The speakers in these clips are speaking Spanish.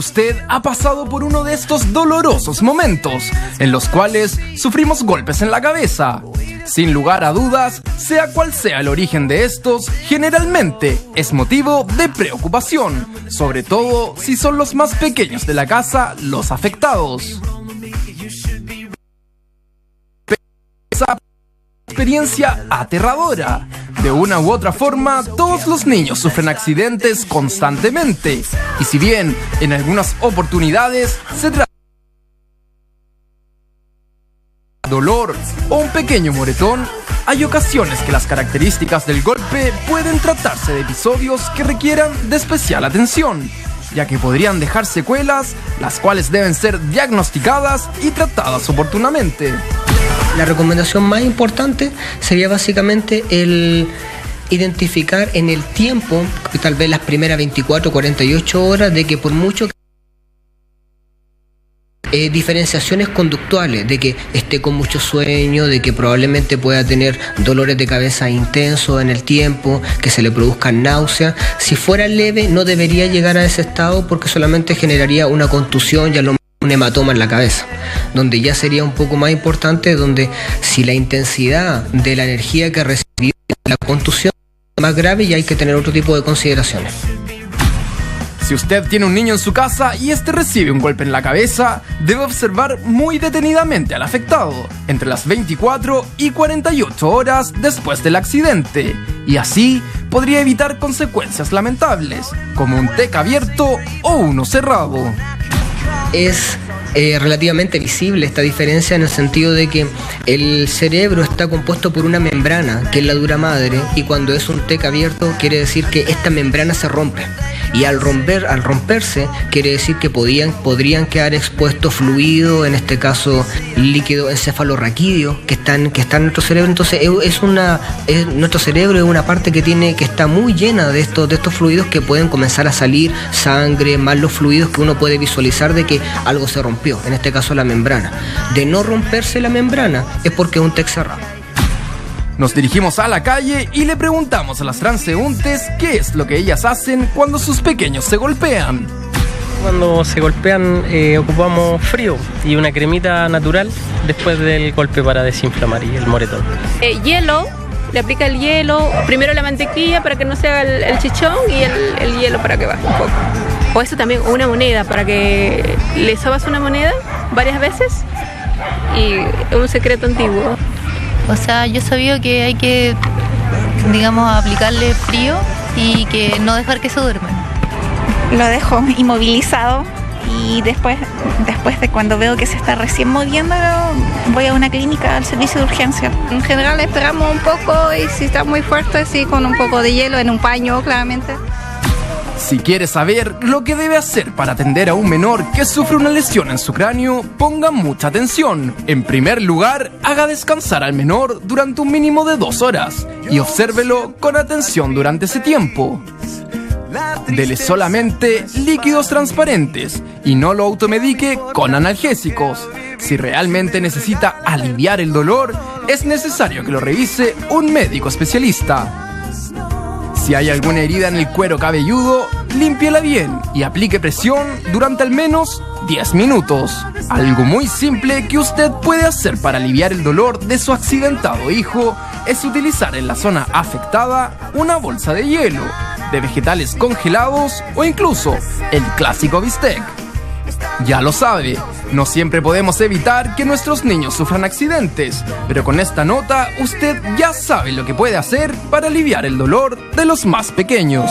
usted ha pasado por uno de estos dolorosos momentos en los cuales sufrimos golpes en la cabeza. Sin lugar a dudas, sea cual sea el origen de estos, generalmente es motivo de preocupación, sobre todo si son los más pequeños de la casa los afectados. Esa experiencia aterradora. De una u otra forma, todos los niños sufren accidentes constantemente, y si bien en algunas oportunidades se trata de dolor o un pequeño moretón, hay ocasiones que las características del golpe pueden tratarse de episodios que requieran de especial atención, ya que podrían dejar secuelas, las cuales deben ser diagnosticadas y tratadas oportunamente. La recomendación más importante sería básicamente el identificar en el tiempo, tal vez las primeras 24 o 48 horas, de que por mucho diferenciaciones conductuales, de que esté con mucho sueño, de que probablemente pueda tener dolores de cabeza intensos en el tiempo, que se le produzcan náuseas. Si fuera leve, no debería llegar a ese estado porque solamente generaría una contusión y a lo mejor un hematoma en la cabeza, donde ya sería un poco más importante, donde si la intensidad de la energía que recibió la contusión es más grave, ya hay que tener otro tipo de consideraciones. Si usted tiene un niño en su casa y este recibe un golpe en la cabeza, debe observar muy detenidamente al afectado entre las 24 y 48 horas después del accidente, y así podría evitar consecuencias lamentables, como un TEC abierto o uno cerrado. Es relativamente visible esta diferencia en el sentido de que el cerebro está compuesto por una membrana, que es la dura madre, y cuando es un TEC abierto quiere decir que esta membrana se rompe. Y al romperse quiere decir que podrían quedar expuestos fluidos, en este caso líquido encefalorraquídeo, que están en nuestro cerebro. Entonces nuestro cerebro es una parte que está muy llena de estos fluidos que pueden comenzar a salir, sangre, más los fluidos que uno puede visualizar de que algo se rompió, en este caso la membrana. De no romperse la membrana es porque es un TEC cerrado. Nos dirigimos a la calle y le preguntamos a las transeúntes qué es lo que ellas hacen cuando sus pequeños se golpean. Cuando se golpean ocupamos frío y una cremita natural después del golpe para desinflamar y el moretón. Hielo, le aplica el hielo, primero la mantequilla para que no se haga el chichón y el hielo para que baje un poco. O eso también, una moneda, para que le sobas una moneda varias veces, y es un secreto antiguo. O sea, yo he sabido que hay que, digamos, aplicarle frío y que no dejar que se duerman. Lo dejo inmovilizado y después de cuando veo que se está recién moviendo, voy a una clínica, al servicio de urgencia. En general esperamos un poco y si está muy fuerte, sí, con un poco de hielo en un paño, claramente. Si quiere saber lo que debe hacer para atender a un menor que sufre una lesión en su cráneo, ponga mucha atención. En primer lugar, haga descansar al menor durante un mínimo de 2 horas y obsérvelo con atención durante ese tiempo. Dele solamente líquidos transparentes y no lo automedique con analgésicos. Si realmente necesita aliviar el dolor, es necesario que lo revise un médico especialista. Si hay alguna herida en el cuero cabelludo, límpiela bien y aplique presión durante al menos 10 minutos. Algo muy simple que usted puede hacer para aliviar el dolor de su accidentado hijo es utilizar en la zona afectada una bolsa de hielo, de vegetales congelados o incluso el clásico bistec. Ya lo sabe, no siempre podemos evitar que nuestros niños sufran accidentes, pero con esta nota usted ya sabe lo que puede hacer para aliviar el dolor de los más pequeños.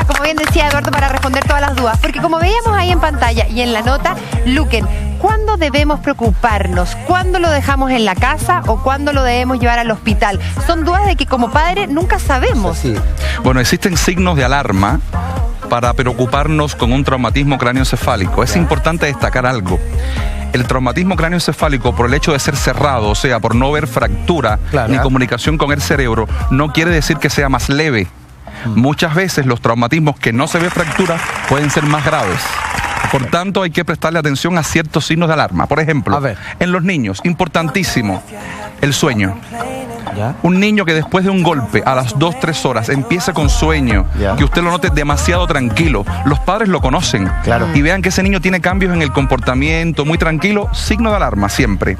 Como bien decía Eduardo, para responder todas las dudas, porque como veíamos ahí en pantalla y en la nota, Luquen, ¿cuándo debemos preocuparnos? ¿Cuándo lo dejamos en la casa o cuándo lo debemos llevar al hospital? Son dudas de que como padre nunca sabemos. Sí. Bueno, existen signos de alarma para preocuparnos con un traumatismo cráneoencefálico. Es importante destacar algo. El traumatismo cráneoencefálico, por el hecho de ser cerrado, o sea, por no ver fractura ni comunicación con el cerebro, no quiere decir que sea más leve. Muchas veces los traumatismos que no se ve fractura pueden ser más graves. Por tanto, hay que prestarle atención a ciertos signos de alarma. Por ejemplo, en los niños, importantísimo, el sueño. Un niño que después de un golpe a las 2-3 horas empieza con sueño, que usted lo note demasiado tranquilo, los padres lo conocen y vean que ese niño tiene cambios en el comportamiento, muy tranquilo, signo de alarma siempre.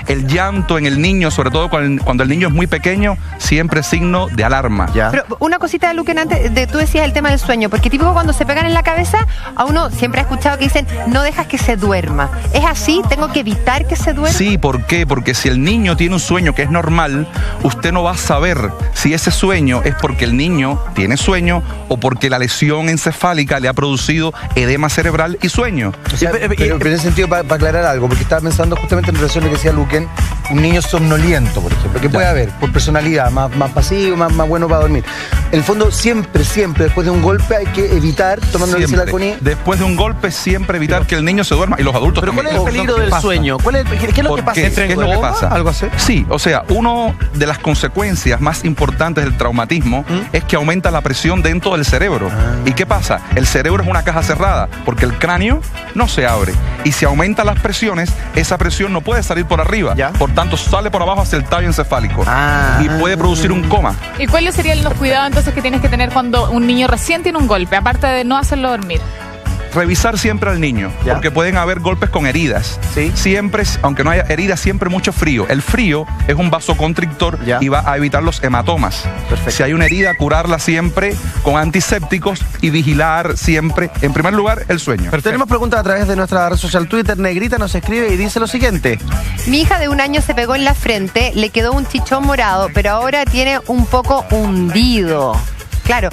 El llanto en el niño, sobre todo cuando el niño es muy pequeño, siempre signo de alarma. Pero una cosita de Luquen, antes de tú decías el tema del sueño, porque típico cuando se pegan en la cabeza, a uno siempre ha escuchado que dicen, no dejas que se duerma. ¿Es así? ¿Tengo que evitar que se duerma? Sí, ¿por qué? Porque si el niño tiene un sueño que es normal, usted no va a saber si ese sueño es porque el niño tiene sueño o porque la lesión encefálica le ha producido edema cerebral y sueño. O sea, pero en ese sentido, para aclarar algo, porque estaba pensando justamente en relación a lo que decía Luquen, un niño somnoliento, por ejemplo, que puede haber por personalidad, más pasivo, más bueno para dormir. En el fondo, siempre, después de un golpe hay que evitar, tomando la CONI. Después de un golpe, siempre evitar que el niño se duerma y los adultos también. ¿Pero cuál es el peligro del sueño? ¿Qué es lo que pasa? ¿Qué es lo que pasa? ¿Algo así? Sí, o sea, una de las consecuencias más importantes del traumatismo es que aumenta la presión dentro del cerebro. ¿Y qué pasa? El cerebro es una caja cerrada porque el cráneo no se abre. Y si aumentan las presiones, esa presión no puede salir por arriba. Por tanto, sale por abajo hacia el tallo encefálico. Y puede producir un coma. ¿Y cuáles serían los cuidados entonces que tienes que tener cuando un niño recién tiene un golpe, aparte de no hacerlo dormir? Revisar siempre al niño, porque pueden haber golpes con heridas. Siempre, aunque no haya heridas, siempre mucho frío. El frío es un vasoconstrictor y va a evitar los hematomas. Si hay una herida, curarla siempre con antisépticos y vigilar siempre, en primer lugar, el sueño. Pero tenemos preguntas a través de nuestra red social Twitter. Negrita nos escribe y dice lo siguiente. Mi hija de 1 año se pegó en la frente, le quedó un chichón morado, pero ahora tiene un poco hundido. Claro,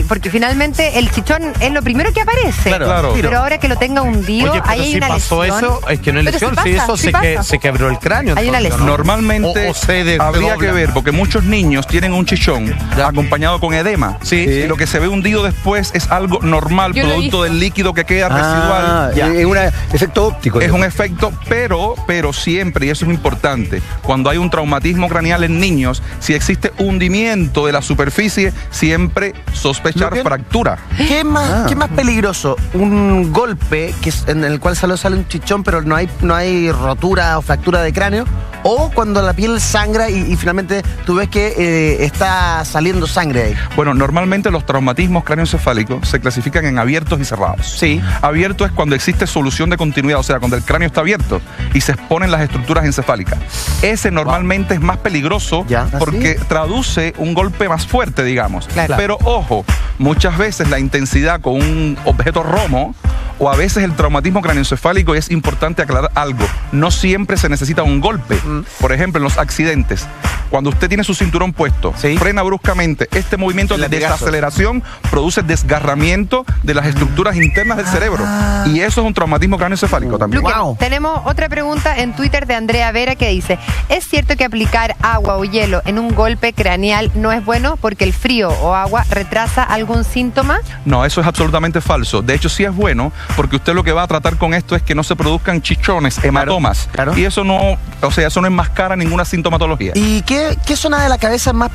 porque finalmente el chichón es lo primero que aparece. Claro. Pero ahora que lo tenga hundido, oye, ahí hay una lesión. Pasó eso, es que no es lesión, si eso se quebró el cráneo. Hay una lesión. Normalmente habría que ver, porque muchos niños tienen un chichón acompañado con edema. Y lo que se ve hundido después es algo normal, producto del líquido que queda residual. Es un efecto óptico. Es un efecto, pero siempre, y eso es importante, cuando hay un traumatismo craneal en niños, si existe hundimiento de la superficie, siempre sospechar fractura. ¿Qué es más peligroso? ¿Un golpe en el cual sale un chichón pero no hay rotura o fractura de cráneo? ¿O cuando la piel sangra y finalmente tú ves que está saliendo sangre ahí? Bueno, normalmente los traumatismos cráneoencefálicos se clasifican en abiertos y cerrados. Abierto es cuando existe solución de continuidad, o sea, cuando el cráneo está abierto y se exponen las estructuras encefálicas. Ese normalmente es más peligroso porque traduce un golpe más fuerte, digamos. Pero ojo, muchas veces la intensidad con un objeto romo o a veces el traumatismo cráneoencefálico, y es importante aclarar algo, no siempre se necesita un golpe. Por ejemplo, en los accidentes, cuando usted tiene su cinturón puesto, frena bruscamente, este movimiento de desaceleración produce desgarramiento de las estructuras internas del cerebro. Y eso es un traumatismo cráneoencefálico también. Tenemos otra pregunta en Twitter de Andrea Vera que dice, ¿es cierto que aplicar agua o hielo en un golpe craneal no es bueno porque el frío o agua retrasa algún síntoma? No, eso es absolutamente falso. De hecho, sí es bueno porque usted lo que va a tratar con esto es que no se produzcan chichones, hematomas. Y eso no, eso no enmascara ninguna sintomatología. ¿Y qué zona de la cabeza es más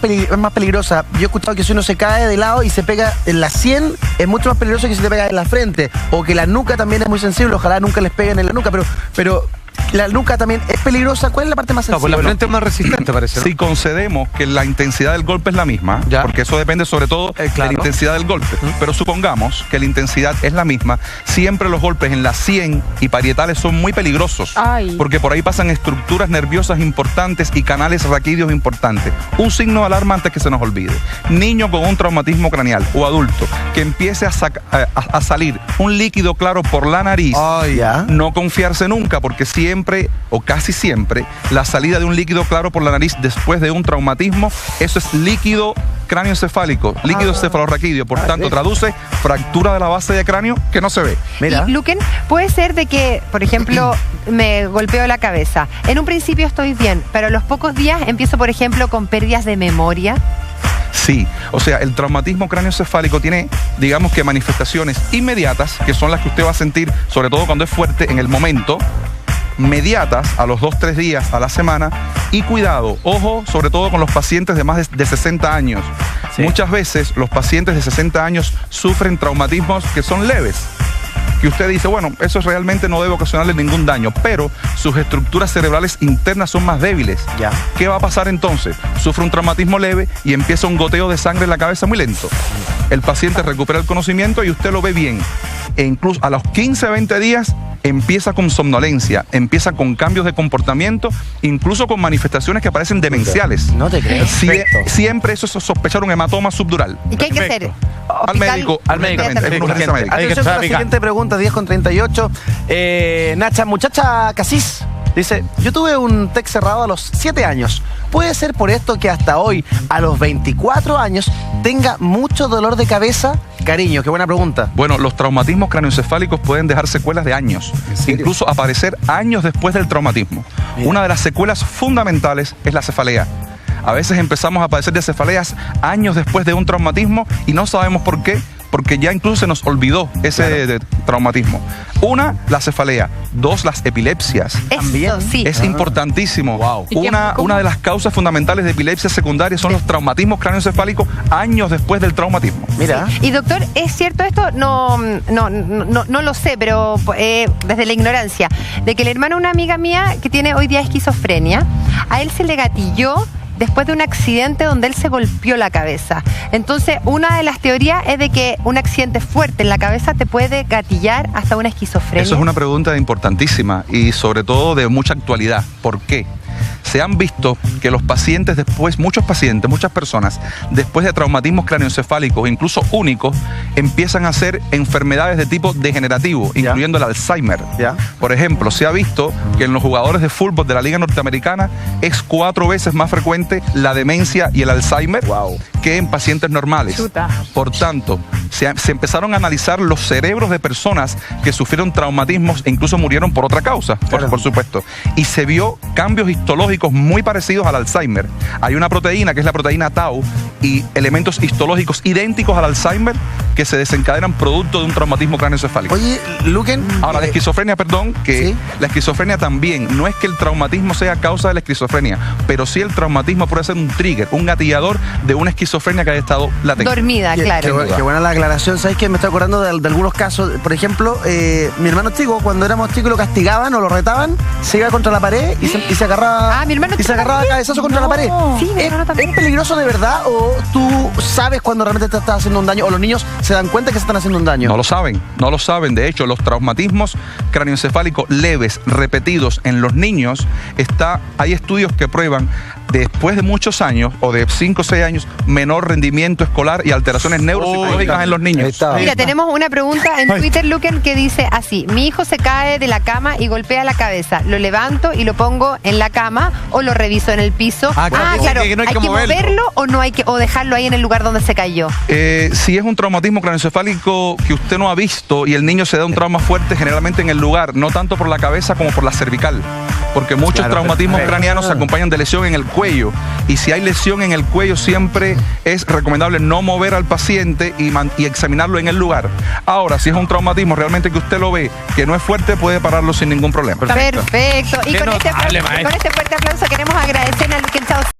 peligrosa? Yo he escuchado que si uno se cae de lado y se pega en la sien, es mucho más peligroso que si te pega en la frente. O que la nuca también es muy sensible, ojalá nunca les peguen en la nuca, pero la nuca también es peligrosa. ¿Cuál es la parte más sensible? No, pues la frente es más resistente, parece, ¿no? Si concedemos que la intensidad del golpe es la misma, porque eso depende sobre todo de la intensidad del golpe, pero supongamos que la intensidad es la misma, siempre los golpes en la sien y parietales son muy peligrosos, porque por ahí pasan estructuras nerviosas importantes y canales raquídeos importantes. Un signo de alarma antes que se nos olvide. Niño con un traumatismo craneal o adulto que empiece a salir un líquido claro por la nariz, no confiarse nunca, porque siempre o casi siempre la salida de un líquido claro por la nariz después de un traumatismo, eso es líquido cráneoencefálico, líquido cefalorraquídeo, por tanto traduce fractura de la base de cráneo que no se ve. Y Luquen, puede ser de que, por ejemplo, me golpeo la cabeza. En un principio estoy bien, pero a los pocos días empiezo, por ejemplo, con pérdidas de memoria. Sí, o sea, el traumatismo cráneoencefálico tiene, digamos que manifestaciones inmediatas, que son las que usted va a sentir, sobre todo cuando es fuerte en el momento, mediatas a los 2-3 días a la semana, y cuidado, ojo, sobre todo con los pacientes de más de 60 años. Muchas veces los pacientes de 60 años sufren traumatismos que son leves. que usted dice, bueno, eso realmente no debe ocasionarle ningún daño, pero sus estructuras cerebrales internas son más débiles. Ya. ¿Qué va a pasar entonces? Sufre un traumatismo leve y empieza un goteo de sangre en la cabeza muy lento. El paciente recupera el conocimiento y usted lo ve bien. E incluso a los 15 a 20 días empieza con somnolencia, empieza con cambios de comportamiento, incluso con manifestaciones que parecen demenciales. No te creo. Siempre eso es sospechar un hematoma subdural. ¿Y qué hay que hacer? Al médico. Atención Urgente. con la siguiente pregunta, 10:38. Nacha, muchacha Casís, dice, yo tuve un TEC cerrado a los 7 años. ¿Puede ser por esto que hasta hoy, a los 24 años, tenga mucho dolor de cabeza? Cariño, qué buena pregunta. Bueno, los traumatismos craneoencefálicos pueden dejar secuelas de años, incluso aparecer años después del traumatismo. Una de las secuelas fundamentales es la cefalea. A veces empezamos a padecer de cefaleas años después de un traumatismo y no sabemos por qué, porque ya incluso se nos olvidó ese traumatismo. Una, la cefalea. Dos, las epilepsias. También. Sí. Es importantísimo. Wow. Una de las causas fundamentales de epilepsia secundaria son los traumatismos craneoencefálicos años después del traumatismo. Mira. Y doctor, ¿es cierto esto? No lo sé, pero desde la ignorancia, de que el hermano de una amiga mía que tiene hoy día esquizofrenia, a él se le gatilló después de un accidente donde él se golpeó la cabeza. Entonces, una de las teorías es de que un accidente fuerte en la cabeza te puede gatillar hasta una esquizofrenia. Eso es una pregunta importantísima y sobre todo de mucha actualidad. ¿Por qué? Se han visto que los pacientes después, muchas personas, después de traumatismos craneoencefálicos, incluso únicos, empiezan a hacer enfermedades de tipo degenerativo, incluyendo el Alzheimer. Por ejemplo, se ha visto que en los jugadores de fútbol de la Liga Norteamericana es 4 veces más frecuente la demencia y el Alzheimer que en pacientes normales. Por tanto, se empezaron a analizar los cerebros de personas que sufrieron traumatismos e incluso murieron por otra causa, por supuesto. Y se vio cambios histológicos muy parecidos al Alzheimer. Hay una proteína que es la proteína Tau y elementos histológicos idénticos al Alzheimer que se desencadenan producto de un traumatismo craneoencefálico. Oye, Luquen. Ahora, la esquizofrenia, la esquizofrenia también, no es que el traumatismo sea causa de la esquizofrenia, pero sí el traumatismo puede ser un trigger, un gatillador de una esquizofrenia que haya estado latente. Dormida, claro. Qué buena la aclaración. ¿Sabes qué? Me estoy acordando de algunos casos. Por ejemplo, mi hermano chico, cuando éramos chicos lo castigaban o lo retaban, se iba contra la pared y se agarraba. Mi hermano y se agarraba a cabezazo contra la pared. Sí, mi hermano también. ¿Es peligroso de verdad o tú sabes cuando realmente te estás haciendo un daño o los niños se dan cuenta que se están haciendo un daño? No lo saben. De hecho, los traumatismos craneoencefálicos leves, repetidos en los niños, hay estudios que prueban después de muchos años o de 5 o 6 años, menor rendimiento escolar y alteraciones neuropsicológicas en los niños. Mira, tenemos una pregunta en Twitter, Luquen, que dice así: mi hijo se cae de la cama y golpea la cabeza, lo levanto y lo pongo en la cama o lo reviso en el piso. Claro. Que no ¿Hay que moverlo o dejarlo ahí en el lugar donde se cayó? Si es un traumatismo craneoencefálico que usted no ha visto y el niño se da un trauma fuerte, generalmente en el lugar, no tanto por la cabeza como por la cervical, porque muchos traumatismos craneanos se acompañan de lesión en el cuello, y si hay lesión en el cuello siempre es recomendable no mover al paciente y examinarlo en el lugar. Ahora, si es un traumatismo realmente que usted lo ve que no es fuerte, puede pararlo sin ningún problema. Perfecto. Y con este fuerte aplauso queremos agradecer a Luquen Chao.